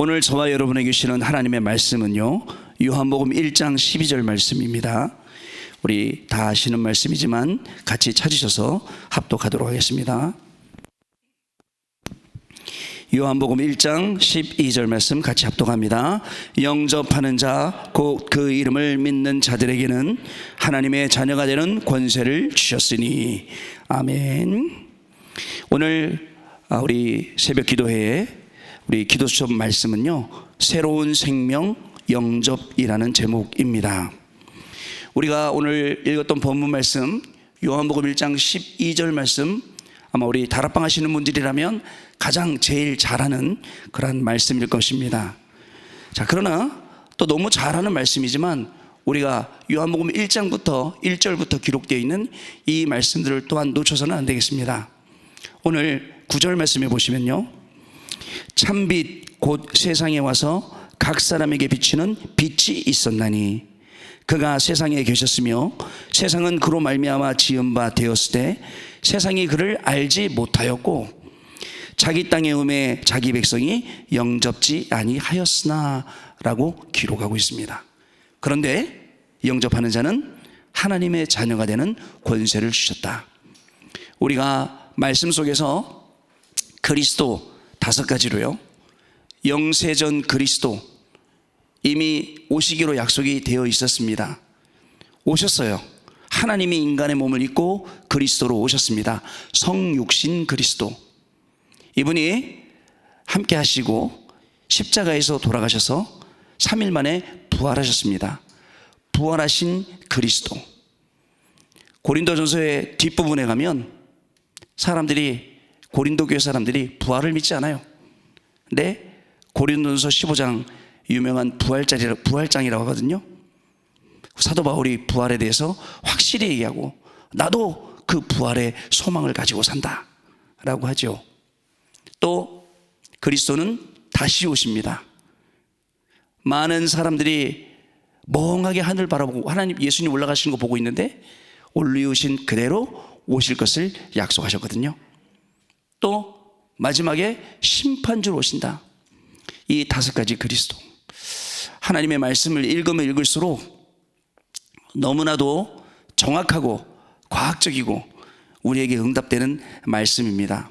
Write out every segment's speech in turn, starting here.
오늘 저와 여러분에게 주시는 하나님의 말씀은요, 요한복음 1장 12절 말씀입니다. 우리 다 아시는 말씀이지만 같이 찾으셔서 합독하도록 하겠습니다. 요한복음 1장 12절 말씀 같이 합독합니다. 영접하는 자 곧 그 이름을 믿는 자들에게는 하나님의 자녀가 되는 권세를 주셨으니. 아멘. 오늘 우리 새벽 기도회에 우리 기도 수업 말씀은요, 새로운 생명 영접이라는 제목입니다. 우리가 오늘 읽었던 본문 말씀 요한복음 1장 12절 말씀, 아마 우리 다락방 하시는 분들이라면 가장 제일 잘하는 그런 말씀일 것입니다. 자, 그러나 또 너무 잘하는 말씀이지만 우리가 요한복음 1장부터 1절부터 기록되어 있는 이 말씀들을 또한 놓쳐서는 안 되겠습니다. 오늘 9절 말씀에 보시면요, 참빛 곧 세상에 와서 각 사람에게 비치는 빛이 있었나니 그가 세상에 계셨으며 세상은 그로 말미암아 지은 바 되었을 때 세상이 그를 알지 못하였고 자기 땅에 오매 자기 백성이 영접지 아니하였으나 라고 기록하고 있습니다. 그런데 영접하는 자는 하나님의 자녀가 되는 권세를 주셨다. 우리가 말씀 속에서 그리스도 5가지로요, 영세전 그리스도 이미 오시기로 약속이 되어 있었습니다. 오셨어요. 하나님이 인간의 몸을 입고 그리스도로 오셨습니다. 성육신 그리스도, 이분이 함께 하시고 십자가에서 돌아가셔서 3일 만에 부활하셨습니다. 부활하신 그리스도. 고린도전서의 뒷부분에 가면 고린도 교회 사람들이 부활을 믿지 않아요. 근데 고린도전서 15장 유명한 부활장이라고 하거든요. 사도 바울이 부활에 대해서 확실히 얘기하고 나도 그 부활의 소망을 가지고 산다 라고 하죠. 또 그리스도는 다시 오십니다. 많은 사람들이 멍하게 하늘 바라보고 하나님 예수님 올라가시는 거 보고 있는데 올리우신 그대로 오실 것을 약속하셨거든요. 또 마지막에 심판주로 오신다. 이 5가지 그리스도, 하나님의 말씀을 읽으면 읽을수록 너무나도 정확하고 과학적이고 우리에게 응답되는 말씀입니다.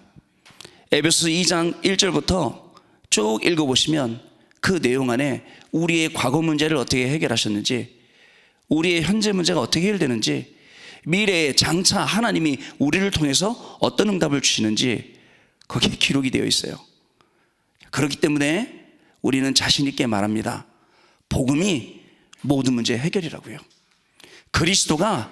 에베소서 2장 1절부터 쭉 읽어보시면 그 내용 안에 우리의 과거 문제를 어떻게 해결하셨는지, 우리의 현재 문제가 어떻게 해결되는지, 미래에 장차 하나님이 우리를 통해서 어떤 응답을 주시는지 거기에 기록이 되어 있어요. 그렇기 때문에 우리는 자신 있게 말합니다. 복음이 모든 문제의 해결이라고요. 그리스도가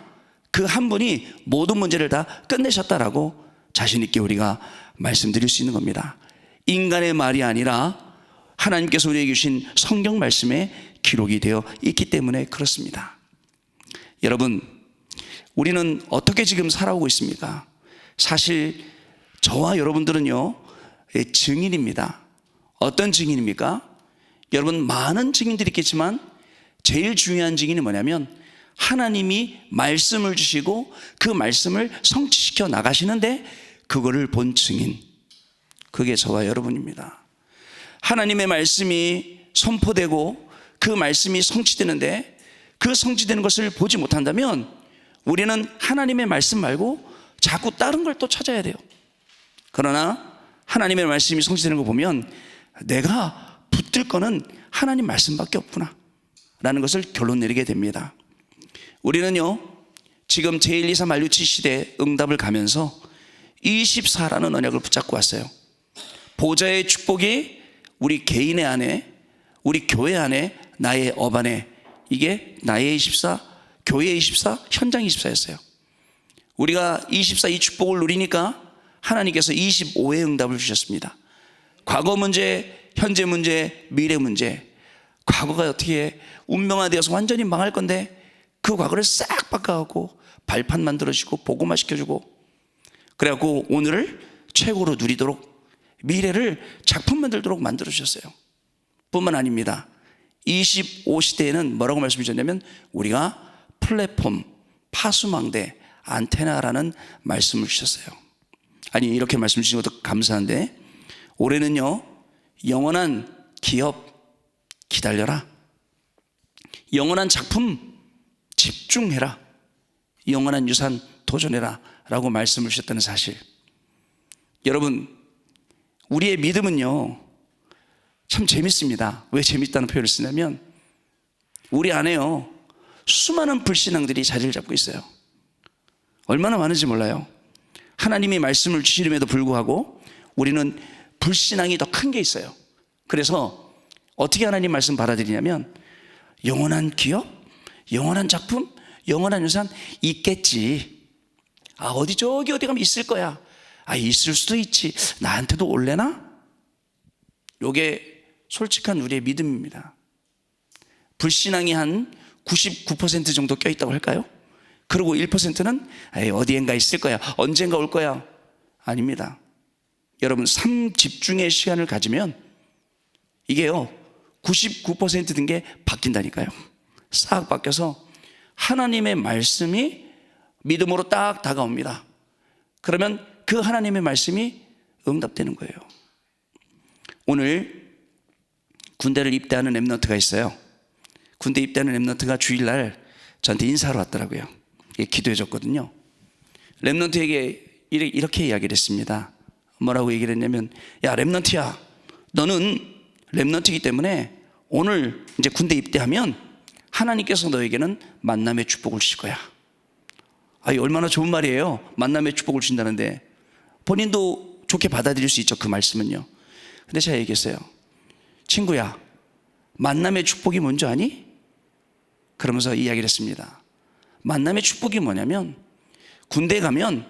그 한 분이 모든 문제를 다 끝내셨다라고 자신 있게 우리가 말씀드릴 수 있는 겁니다. 인간의 말이 아니라 하나님께서 우리에게 주신 성경 말씀에 기록이 되어 있기 때문에 그렇습니다. 여러분, 우리는 어떻게 지금 살아오고 있습니까? 사실 저와 여러분들은요, 증인입니다. 어떤 증인입니까? 여러분, 많은 증인들이 있겠지만 제일 중요한 증인이 뭐냐면 하나님이 말씀을 주시고 그 말씀을 성취시켜 나가시는데 그거를 본 증인, 그게 저와 여러분입니다. 하나님의 말씀이 선포되고 그 말씀이 성취되는데 그 성취되는 것을 보지 못한다면 우리는 하나님의 말씀 말고 자꾸 다른 걸 또 찾아야 돼요. 그러나 하나님의 말씀이 성취되는 거 보면 내가 붙들 거는 하나님 말씀밖에 없구나 라는 것을 결론 내리게 됩니다. 우리는요, 지금 제1, 2, 3, 만류 7시대 응답을 가면서 24라는 언약을 붙잡고 왔어요. 보좌의 축복이 우리 개인의 안에, 우리 교회 안에, 나의 업 안에, 이게 나의 24, 교회의 24, 현장 24였어요. 우리가 24 이 축복을 누리니까 하나님께서 25의 응답을 주셨습니다. 과거 문제, 현재 문제, 미래 문제. 과거가 어떻게 운명화되어서 완전히 망할 건데 그 과거를 싹 바꿔갖고 발판 만들어주고 복음화 시켜주고, 그래갖고 오늘을 최고로 누리도록, 미래를 작품 만들도록 만들어주셨어요. 뿐만 아닙니다. 25시대에는 뭐라고 말씀해 주셨냐면 우리가 플랫폼, 파수망대, 안테나라는 말씀을 주셨어요. 아니, 이렇게 말씀 주신 것도 감사한데 올해는요, 영원한 기업 기다려라. 영원한 작품 집중해라. 영원한 유산 도전해라 라고 말씀을 주셨다는 사실. 여러분, 우리의 믿음은요 참 재밌습니다. 왜 재밌다는 표현을 쓰냐면 우리 안에요 수많은 불신앙들이 자리를 잡고 있어요. 얼마나 많은지 몰라요. 하나님이 말씀을 주시름에도 불구하고 우리는 불신앙이 더 큰 게 있어요. 그래서 어떻게 하나님 말씀 받아들이냐면 영원한 기업, 영원한 작품, 영원한 유산 있겠지. 어디 저기 어디 가면 있을 거야. 있을 수도 있지. 나한테도 올래나? 요게 솔직한 우리의 믿음입니다. 불신앙이 한 99% 정도 껴있다고 할까요? 그리고 1%는 어디엔가 있을 거야. 언젠가 올 거야. 아닙니다. 여러분, 삶 집중의 시간을 가지면 이게요 99% 된 게 바뀐다니까요. 싹 바뀌어서 하나님의 말씀이 믿음으로 딱 다가옵니다. 그러면 그 하나님의 말씀이 응답되는 거예요. 오늘 군대를 입대하는 렘넌트가 있어요. 군대 입대하는 렘넌트가 주일날 저한테 인사하러 왔더라고요. 기도해 줬거든요. 렘넌트에게 이렇게 이야기를 했습니다. 뭐라고 얘기를 했냐면, 야 렘넌트야, 너는 렘넌트이기 때문에 오늘 이제 군대 입대하면 하나님께서 너에게는 만남의 축복을 주실 거야. 얼마나 좋은 말이에요. 만남의 축복을 주신다는데 본인도 좋게 받아들일 수 있죠, 그 말씀은요. 근데 제가 얘기했어요. 친구야, 만남의 축복이 뭔지 아니? 그러면서 이야기를 했습니다. 만남의 축복이 뭐냐면 군대에 가면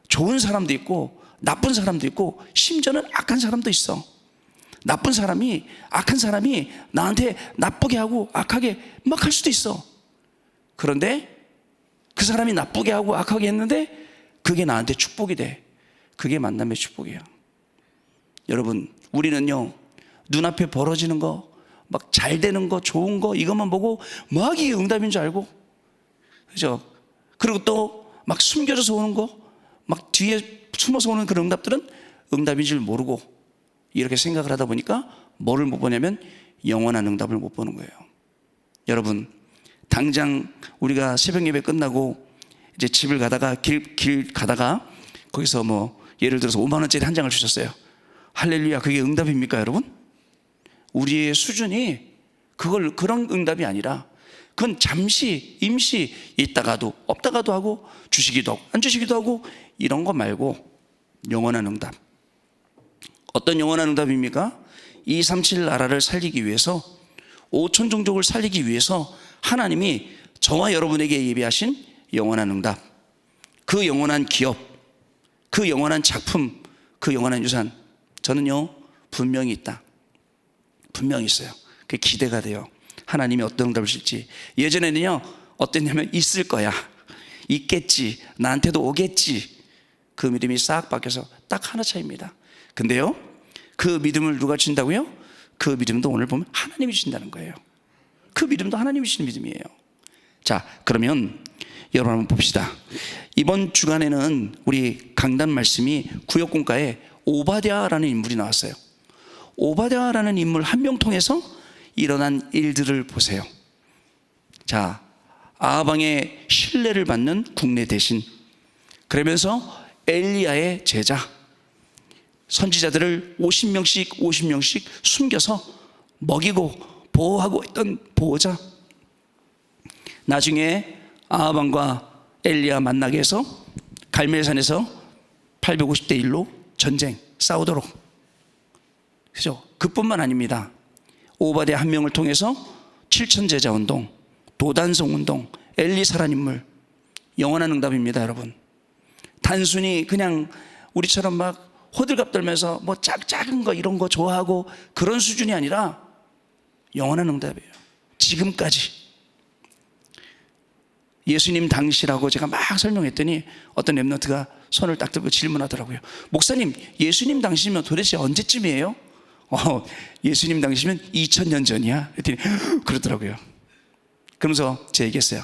좋은 사람도 있고 나쁜 사람도 있고 심지어는 악한 사람도 있어. 나쁜 사람이, 악한 사람이 나한테 나쁘게 하고 악하게 막 할 수도 있어. 그런데 그 사람이 나쁘게 하고 악하게 했는데 그게 나한테 축복이 돼. 그게 만남의 축복이에요. 여러분, 우리는요 눈앞에 벌어지는 거, 막 잘 되는 거, 좋은 거 이것만 보고 막 이게 응답인 줄 알고, 그죠? 그리고 또 막 숨겨져서 오는 거, 막 뒤에 숨어서 오는 그런 응답들은 응답인 줄 모르고 이렇게 생각을 하다 보니까 뭐를 못 보냐면 영원한 응답을 못 보는 거예요. 여러분, 당장 우리가 새벽 예배 끝나고 이제 집을 가다가 길 가다가 거기서 뭐 예를 들어서 5만 원짜리 한 장을 주셨어요. 할렐루야, 그게 응답입니까 여러분? 우리의 수준이 그런 응답이 아니라 그건 잠시 임시 있다가도 없다가도 하고 주시기도 하고 안 주시기도 하고 이런 거 말고 영원한 응답. 어떤 영원한 응답입니까? 237 나라를 살리기 위해서, 5천 종족을 살리기 위해서 하나님이 저와 여러분에게 예비하신 영원한 응답, 그 영원한 기업, 그 영원한 작품, 그 영원한 유산, 저는요 분명히 있다. 분명히 있어요. 그게 기대가 돼요. 하나님이 어떤 응답을 주실지. 예전에는요 어땠냐면 있을 거야, 있겠지, 나한테도 오겠지. 그 믿음이 싹 바뀌어서 딱 하나 차이입니다. 근데요 그 믿음을 누가 주신다고요? 그 믿음도 오늘 보면 하나님이 주신다는 거예요. 그 믿음도 하나님이 주시는 믿음이에요. 자, 그러면 여러분 한번 봅시다. 이번 주간에는 우리 강단 말씀이 구역공가에 오바댜라는 인물이 나왔어요. 오바댜라는 인물 한 명 통해서 일어난 일들을 보세요. 자, 아하방의 신뢰를 받는 국내 대신, 그러면서 엘리야의 제자, 선지자들을 50명씩 숨겨서 먹이고 보호하고 있던 보호자, 나중에 아하방과 엘리야 만나게 해서 갈멜산에서 850대 1로 전쟁 싸우도록, 그죠? 그뿐만 아닙니다. 오바댜 한 명을 통해서 7천제자 운동, 도단성 운동, 엘리사라는 인물, 영원한 응답입니다. 여러분, 단순히 그냥 우리처럼 막 호들갑 떨면서 뭐 작은 거 이런 거 좋아하고 그런 수준이 아니라 영원한 응답이에요. 지금까지. 예수님 당시라고 제가 막 설명했더니 어떤 렘넌트가 손을 딱 들고 질문하더라고요. 목사님, 예수님 당시면 도대체 언제쯤이에요? 예수님 당시면 2000년 전이야. 그랬더니 그러더라고요. 그러면서 제가 얘기했어요.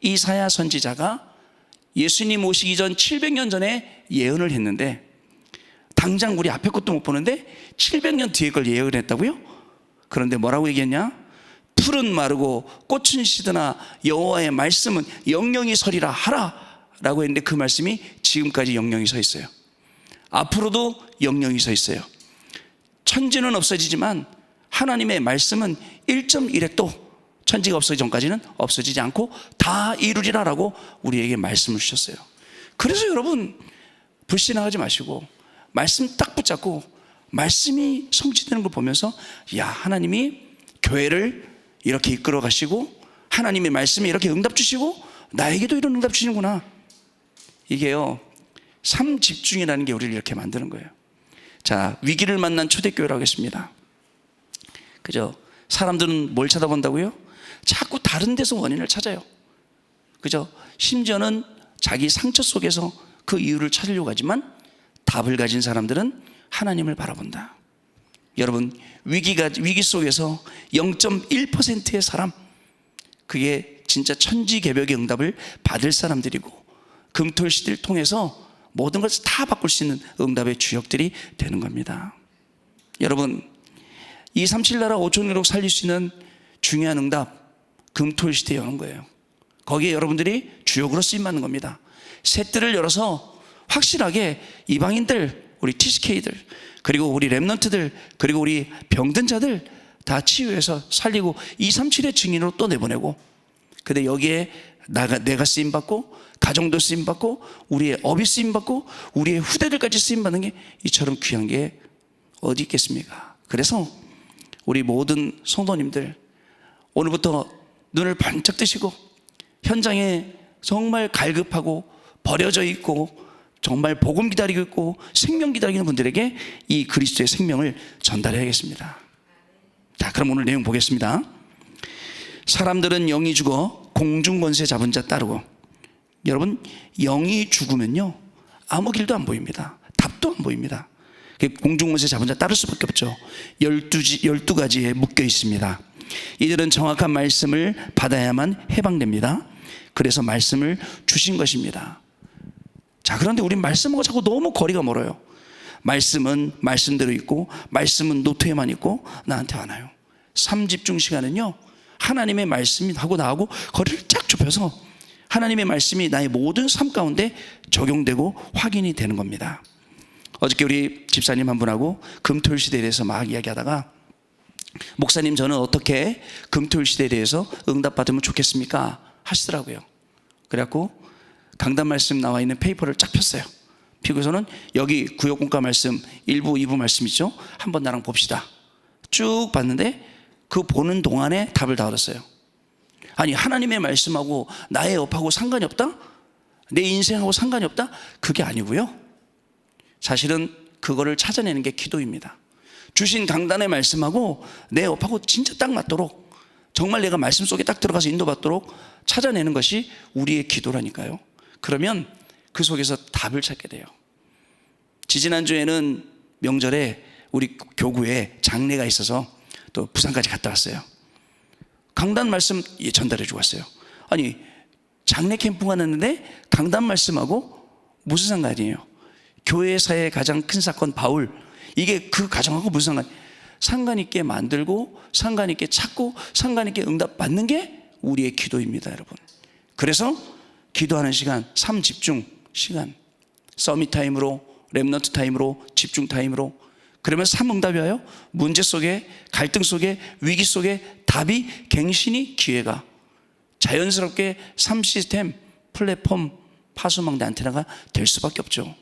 이사야 선지자가 예수님 오시기 전 700년 전에 예언을 했는데 당장 우리 앞에 것도 못 보는데 700년 뒤에 걸 예언을 했다고요? 그런데 뭐라고 얘기했냐? 풀은 마르고 꽃은 시드나 여호와의 말씀은 영영이 서리라 하라 라고 했는데, 그 말씀이 지금까지 영영이 서 있어요. 앞으로도 영영이 서 있어요. 천지는 없어지지만 하나님의 말씀은 1.1핵도 천지가 없어지기 전까지는 없어지지 않고 다 이루리라 라고 우리에게 말씀을 주셨어요. 그래서 여러분, 불신앙하지 마시고 말씀 딱 붙잡고 말씀이 성취되는 걸 보면서, 야, 하나님이 교회를 이렇게 이끌어 가시고 하나님의 말씀에 이렇게 응답 주시고 나에게도 이런 응답 주시는구나. 이게요, 삶 집중이라는 게 우리를 이렇게 만드는 거예요. 자, 위기를 만난 초대교회라고 했습니다. 그죠? 사람들은 뭘 찾아본다고요? 자꾸 다른 데서 원인을 찾아요. 그죠? 심지어는 자기 상처 속에서 그 이유를 찾으려고 하지만 답을 가진 사람들은 하나님을 바라본다. 여러분, 위기 속에서 0.1%의 사람, 그게 진짜 천지개벽의 응답을 받을 사람들이고, 금토일 시대를 통해서 모든 것을 다 바꿀 수 있는 응답의 주역들이 되는 겁니다. 여러분, 237 나라 5천으로 살릴 수 있는 중요한 응답, 금토일 시대에 여는 거예요. 거기에 여러분들이 주역으로 쓰임받는 겁니다. 새 뜰을 열어서 확실하게 이방인들, 우리 TCK들, 그리고 우리 렘넌트들, 그리고 우리 병든 자들 다 치유해서 살리고 237의 증인으로 또 내보내고, 근데 여기에 내가 쓰임받고, 가정도 쓰임받고, 우리의 업이 쓰임받고, 우리의 후대들까지 쓰임받는 게 이처럼 귀한 게 어디 있겠습니까? 그래서 우리 모든 성도님들, 오늘부터 눈을 반짝 뜨시고 현장에 정말 갈급하고 버려져 있고 정말 복음 기다리고 있고 생명 기다리는 분들에게 이 그리스도의 생명을 전달해야겠습니다. 자, 그럼 오늘 내용 보겠습니다. 사람들은 영이 죽어 공중권세 잡은 자 따르고. 여러분, 영이 죽으면요 아무 길도 안 보입니다. 답도 안 보입니다. 공중권세 잡은 자 따를 수밖에 없죠. 12가지에 묶여 있습니다. 이들은 정확한 말씀을 받아야만 해방됩니다. 그래서 말씀을 주신 것입니다. 자, 그런데 우린 말씀하고 자꾸 너무 거리가 멀어요. 말씀은 말씀대로 있고 말씀은 노트에만 있고 나한테 안 와요. 삶집중 시간은요, 하나님의 말씀이 하고 나하고 거리를 쫙 좁혀서 하나님의 말씀이 나의 모든 삶 가운데 적용되고 확인이 되는 겁니다. 어저께 우리 집사님 한 분하고 금토일 시대에 대해서 막 이야기하다가, 목사님, 저는 어떻게 금토일 시대에 대해서 응답받으면 좋겠습니까? 하시더라고요. 그래갖고 강단 말씀 나와 있는 페이퍼를 쫙 폈어요. 피고서는 여기 구역공과 말씀 1부 2부 말씀 있죠? 한번 나랑 봅시다. 쭉 봤는데 그 보는 동안에 답을 다 얻었어요. 아니, 하나님의 말씀하고 나의 업하고 상관이 없다? 내 인생하고 상관이 없다? 그게 아니고요, 사실은 그거를 찾아내는 게 기도입니다. 주신 강단의 말씀하고 내 업하고 진짜 딱 맞도록, 정말 내가 말씀 속에 딱 들어가서 인도받도록 찾아내는 것이 우리의 기도라니까요. 그러면 그 속에서 답을 찾게 돼요. 지지난주에는 명절에 우리 교구에 장례가 있어서 또 부산까지 갔다 왔어요. 강단 말씀 전달해 주고 왔어요. 아니, 장례 캠프가 났는데 강단 말씀하고 무슨 상관이에요? 교회사의 가장 큰 사건 바울, 이게 그 가정하고 무슨 상관 있게 만들고 상관 있게 찾고 상관 있게 응답 받는 게 우리의 기도입니다, 여러분. 그래서 기도하는 시간, 삶 집중 시간, 서밋 타임으로, 렘넌트 타임으로, 집중 타임으로, 그러면 삶 응답이 와요. 문제 속에, 갈등 속에, 위기 속에 답이 갱신이, 기회가 자연스럽게 삶 시스템, 플랫폼, 파수망대 안테나가 될 수밖에 없죠.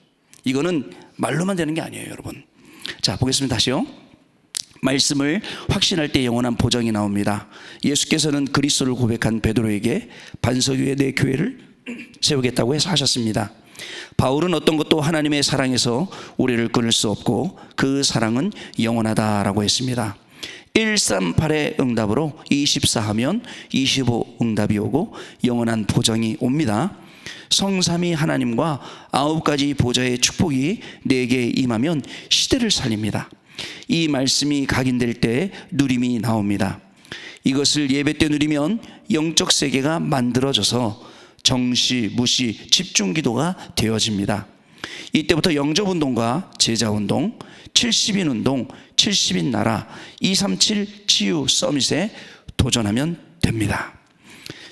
이거는 말로만 되는 게 아니에요, 여러분. 자, 보겠습니다. 다시요. 말씀을 확신할 때 영원한 보장이 나옵니다. 예수께서는 그리스도를 고백한 베드로에게 반석 위에 내 교회를 세우겠다고 해서 하셨습니다. 바울은 어떤 것도 하나님의 사랑에서 우리를 끊을 수 없고 그 사랑은 영원하다라고 했습니다. 138의 응답으로 24 하면 25 응답이 오고 영원한 보장이 옵니다. 성삼위 하나님과 9가지 보좌의 축복이 내게 임하면 시대를 살립니다. 이 말씀이 각인될 때 누림이 나옵니다. 이것을 예배 때 누리면 영적 세계가 만들어져서 정시, 무시, 집중 기도가 되어집니다. 이때부터 영접운동과 제자운동, 70인 운동, 70인 나라, 237 치유 서밋에 도전하면 됩니다.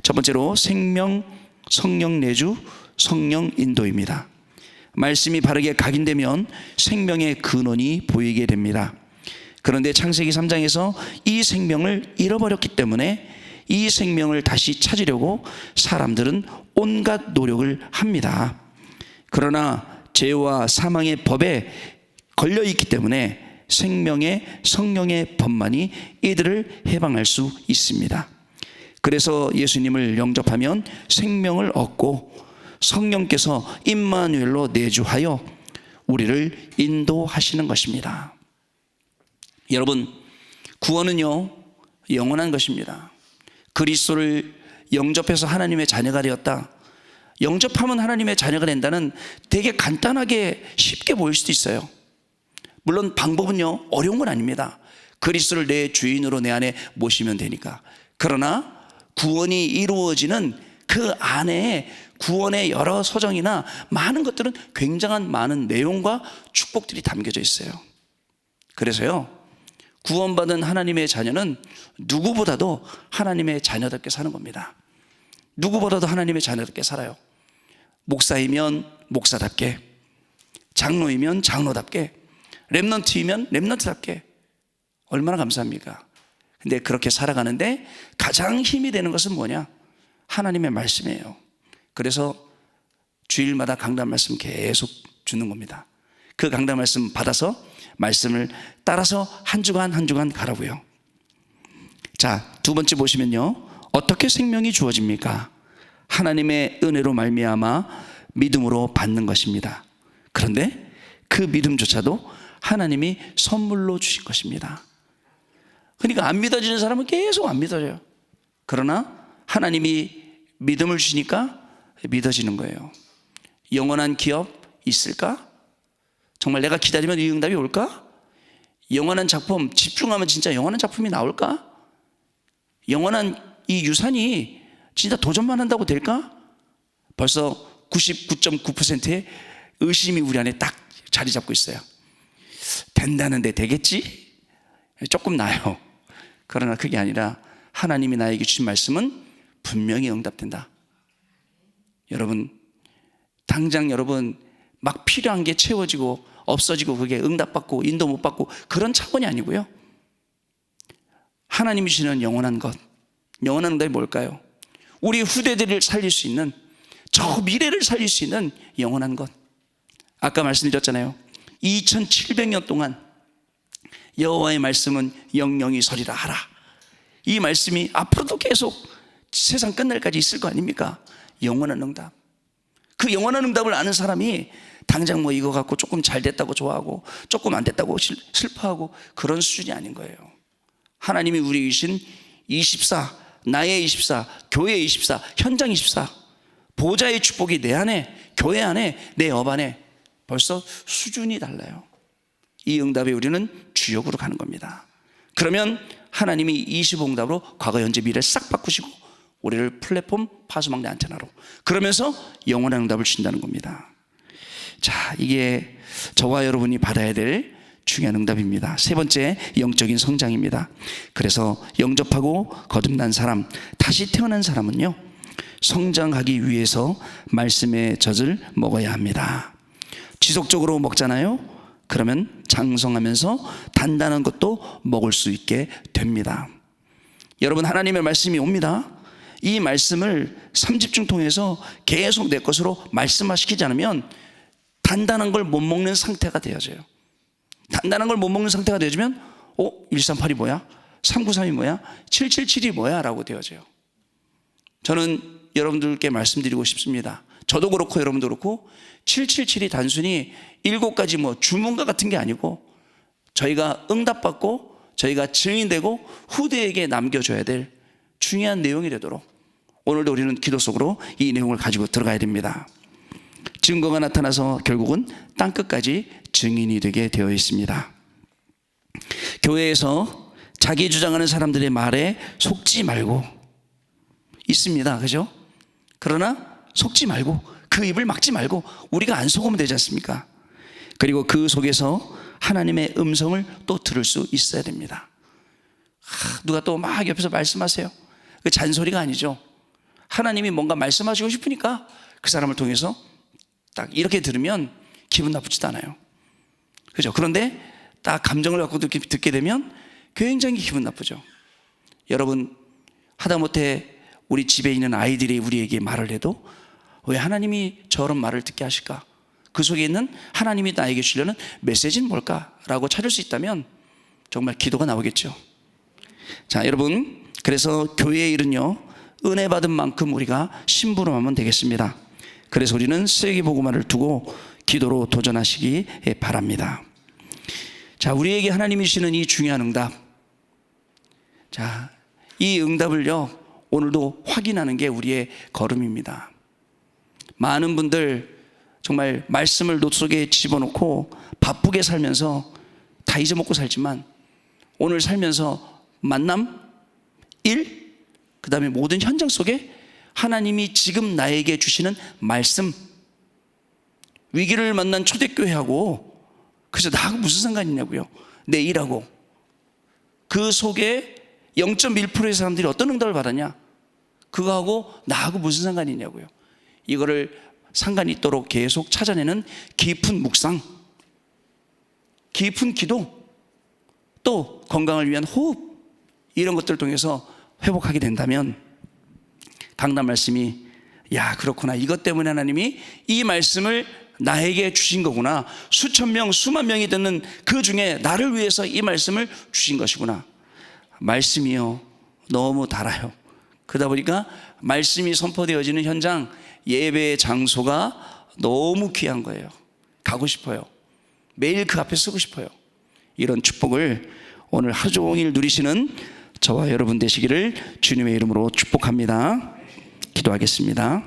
첫 번째로 생명, 성령 내주, 성령 인도입니다. 말씀이 바르게 각인되면 생명의 근원이 보이게 됩니다. 그런데 창세기 3장에서 이 생명을 잃어버렸기 때문에 이 생명을 다시 찾으려고 사람들은 온갖 노력을 합니다. 그러나 죄와 사망의 법에 걸려있기 때문에 생명의 성령의 법만이 이들을 해방할 수 있습니다. 그래서 예수님을 영접하면 생명을 얻고 성령께서 임마누엘로 내주하여 우리를 인도하시는 것입니다. 여러분, 구원은요 영원한 것입니다. 그리스도를 영접해서 하나님의 자녀가 되었다, 영접하면 하나님의 자녀가 된다는 되게 간단하게 쉽게 보일 수도 있어요. 물론 방법은요 어려운 건 아닙니다. 그리스도를 내 주인으로 내 안에 모시면 되니까. 그러나 구원이 이루어지는 그 안에 구원의 여러 서정이나 많은 것들은 굉장한 많은 내용과 축복들이 담겨져 있어요. 그래서요 구원받은 하나님의 자녀는 누구보다도 하나님의 자녀답게 사는 겁니다. 누구보다도 하나님의 자녀답게 살아요. 목사이면 목사답게, 장로이면 장로답게, 렘넌트이면 렘넌트답게. 얼마나 감사합니까? 근데 그렇게 살아가는데 가장 힘이 되는 것은 뭐냐? 하나님의 말씀이에요. 그래서 주일마다 강단 말씀 계속 주는 겁니다. 그 강단 말씀 받아서 말씀을 따라서 한 주간 한 주간 가라고요. 자, 두 번째 보시면요, 어떻게 생명이 주어집니까? 하나님의 은혜로 말미암아 믿음으로 받는 것입니다. 그런데 그 믿음조차도 하나님이 선물로 주신 것입니다. 그러니까 안 믿어지는 사람은 계속 안 믿어져요. 그러나 하나님이 믿음을 주시니까 믿어지는 거예요. 영원한 기업 있을까? 정말 내가 기다리면 이 응답이 올까? 영원한 작품, 집중하면 진짜 영원한 작품이 나올까? 영원한 이 유산이 진짜 도전만 한다고 될까? 벌써 99.9%의 의심이 우리 안에 딱 자리 잡고 있어요. 된다는데 되겠지? 조금 나요. 그러나 그게 아니라 하나님이 나에게 주신 말씀은 분명히 응답된다. 여러분, 당장 여러분 막 필요한 게 채워지고 없어지고 그게 응답받고 인도 못 받고 그런 차원이 아니고요, 하나님이 주시는 영원한 것, 영원한 응답이 뭘까요? 우리 후대들을 살릴 수 있는, 저 미래를 살릴 수 있는 영원한 것. 아까 말씀드렸잖아요. 2700년 동안 여호와의 말씀은 영영이 서리라 하라. 이 말씀이 앞으로도 계속 세상 끝날까지 있을 거 아닙니까? 영원한 응답. 그 영원한 응답을 아는 사람이 당장 뭐 이거 갖고 조금 잘 됐다고 좋아하고 조금 안 됐다고 슬퍼하고 그런 수준이 아닌 거예요. 하나님이 우리에게 주신 24, 나의 24, 교회의 24, 현장 24, 보좌의 축복이 내 안에, 교회 안에, 내 업 안에 벌써 수준이 달라요. 이 응답에 우리는 주역으로 가는 겁니다. 그러면 하나님이 25응답으로 과거, 현재, 미래를 싹 바꾸시고 우리를 플랫폼 파수망대 안테나로, 그러면서 영원한 응답을 주신다는 겁니다. 자, 이게 저와 여러분이 받아야 될 중요한 응답입니다. 세 번째, 영적인 성장입니다. 그래서 영접하고 거듭난 사람, 다시 태어난 사람은요, 성장하기 위해서 말씀의 젖을 먹어야 합니다. 지속적으로 먹잖아요. 그러면 장성하면서 단단한 것도 먹을 수 있게 됩니다. 여러분, 하나님의 말씀이 옵니다. 이 말씀을 3집중 통해서 계속 내 것으로 말씀화시키지 않으면 단단한 걸 못 먹는 상태가 되어져요. 단단한 걸 못 먹는 상태가 되어지면 138이 뭐야? 393이 뭐야? 777이 뭐야? 라고 되어져요. 저는 여러분들께 말씀드리고 싶습니다. 저도 그렇고 여러분도 그렇고 777이 단순히 7가지 뭐 주문과 같은 게 아니고 저희가 응답받고 저희가 증인되고 후대에게 남겨줘야 될 중요한 내용이 되도록 오늘도 우리는 기도 속으로 이 내용을 가지고 들어가야 됩니다. 증거가 나타나서 결국은 땅끝까지 증인이 되게 되어 있습니다. 교회에서 자기 주장하는 사람들의 말에 속지 말고 있습니다. 그죠? 그러나 속지 말고 그 입을 막지 말고 우리가 안 속으면 되지 않습니까? 그리고 그 속에서 하나님의 음성을 또 들을 수 있어야 됩니다. 누가 또 막 옆에서 말씀하세요. 그 잔소리가 아니죠. 하나님이 뭔가 말씀하시고 싶으니까 그 사람을 통해서 딱 이렇게 들으면 기분 나쁘지도 않아요. 그죠? 그런데 딱 감정을 갖고 듣게 되면 굉장히 기분 나쁘죠. 여러분, 하다못해 우리 집에 있는 아이들이 우리에게 말을 해도 왜 하나님이 저런 말을 듣게 하실까? 그 속에 있는 하나님이 나에게 주려는 메시지는 뭘까라고 찾을 수 있다면 정말 기도가 나오겠죠. 자, 여러분, 그래서 교회의 일은요, 은혜 받은 만큼 우리가 심부름하면 되겠습니다. 그래서 우리는 쓰레기 보고만을 두고 기도로 도전하시기 바랍니다. 자, 우리에게 하나님이 주시는 이 중요한 응답, 자, 이 응답을요, 오늘도 확인하는 게 우리의 걸음입니다. 많은 분들 정말 말씀을 노트 속에 집어넣고 바쁘게 살면서 다 잊어먹고 살지만 오늘 살면서 만남, 일, 그 다음에 모든 현장 속에 하나님이 지금 나에게 주시는 말씀, 위기를 만난 초대교회하고 그래서 나하고 무슨 상관이 있냐고요. 내 일하고. 그 속에 0.1%의 사람들이 어떤 응답을 받았냐, 그거하고 나하고 무슨 상관이 있냐고요. 이거를 상관이 있도록 계속 찾아내는 깊은 묵상, 깊은 기도, 또 건강을 위한 호흡, 이런 것들을 통해서 회복하게 된다면 강단 말씀이, 야, 그렇구나, 이것 때문에 하나님이 이 말씀을 나에게 주신 거구나, 수천 명 수만 명이 듣는 그 중에 나를 위해서 이 말씀을 주신 것이구나. 말씀이요, 너무 달아요. 그러다 보니까 말씀이 선포되어지는 현장, 예배의 장소가 너무 귀한 거예요. 가고 싶어요. 매일 그 앞에 서고 싶어요. 이런 축복을 오늘 하루 종일 누리시는 저와 여러분 되시기를 주님의 이름으로 축복합니다. 기도하겠습니다.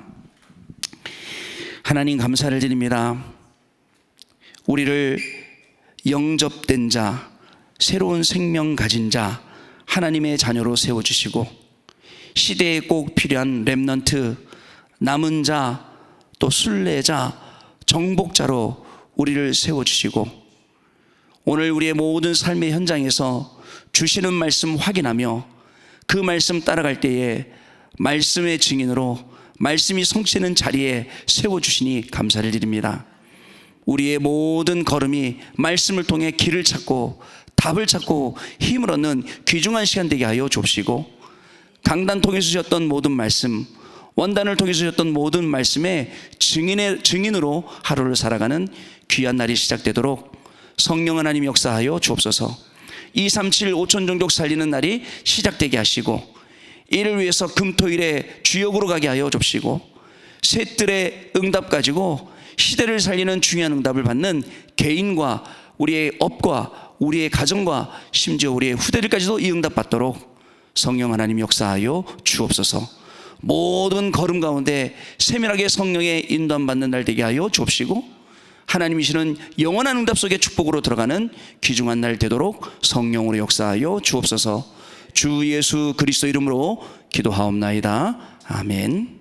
하나님, 감사를 드립니다. 우리를 영접된 자, 새로운 생명 가진 자, 하나님의 자녀로 세워주시고 시대에 꼭 필요한 렘넌트, 남은 자, 또 순례자, 정복자로 우리를 세워주시고 오늘 우리의 모든 삶의 현장에서 주시는 말씀 확인하며 그 말씀 따라갈 때에 말씀의 증인으로 말씀이 성취되는 자리에 세워주시니 감사를 드립니다. 우리의 모든 걸음이 말씀을 통해 길을 찾고 답을 찾고 힘을 얻는 귀중한 시간 되게 하여 주옵시고, 강단 통해서 주셨던 모든 말씀, 원단을 통해서 주셨던 모든 말씀의 증인으로 하루를 살아가는 귀한 날이 시작되도록 성령 하나님 역사하여 주옵소서. 237 5천 종족 살리는 날이 시작되게 하시고 이를 위해서 금토일에 주역으로 가게 하여 주옵시고, 셋들의 응답 가지고 시대를 살리는 중요한 응답을 받는 개인과 우리의 업과 우리의 가정과 심지어 우리의 후대들까지도 이 응답 받도록 성령 하나님 역사하여 주옵소서. 모든 걸음 가운데 세밀하게 성령의 인도함 받는 날 되게 하여 주옵시고, 하나님이 주시는 영원한 응답 속에 축복으로 들어가는 귀중한 날 되도록 성령으로 역사하여 주옵소서. 주 예수 그리스도 이름으로 기도하옵나이다. 아멘.